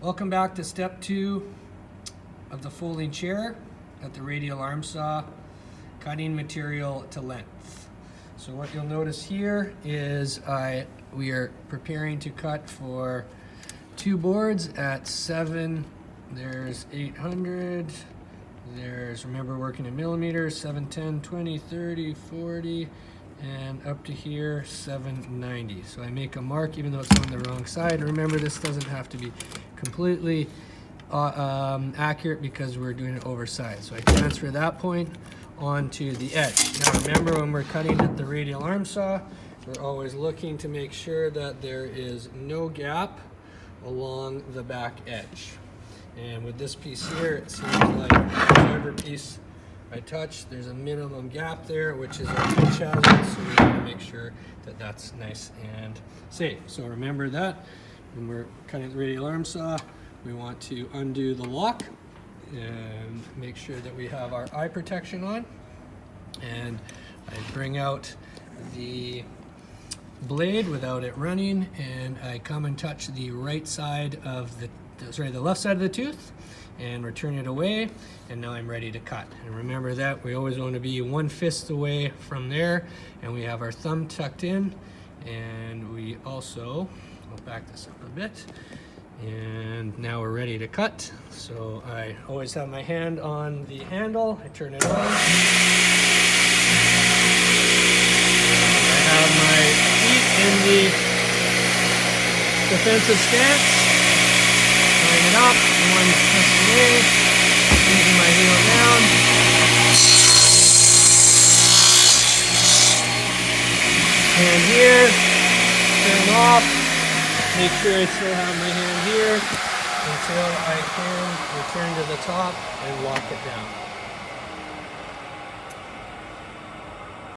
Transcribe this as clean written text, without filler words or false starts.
Welcome back to step 2 of the folding chair at the Radial Arm Saw, cutting material to length. So what you'll notice here is we are preparing to cut for 2 boards at 7, there's 800, there's, remember working in millimeters, 710, 20, 30, 40, and up to here 790. So I make a mark even though it's on the wrong side. Remember, this doesn't have to be completely accurate because we're doing it oversized. So I transfer that point onto the edge. Now remember, when we're cutting at the radial arm saw, we're always looking to make sure that there is no gap along the back edge. And with this piece here, it seems like whichever piece I touch, there's a minimum gap there, which is our pinch hazard, so we want to make sure that that's nice and safe. So remember that when we're cutting the radial arm saw, we want to undo the lock and make sure that we have our eye protection on. And I bring out the blade without it running, and I come and touch the right side of the left side of the tooth and return it away, and now I'm ready to cut. And remember that we always want to be 1 fist away from there, and we have our thumb tucked in, and we also, I'll back this up a bit, and now we're ready to cut. So I always have my hand on the handle, I turn it on, I have my feet in the defensive stance, line it up, 1 fist away, using my heel down, hand here, turn off, make sure I still have my hand here until I can return to the top and lock it down.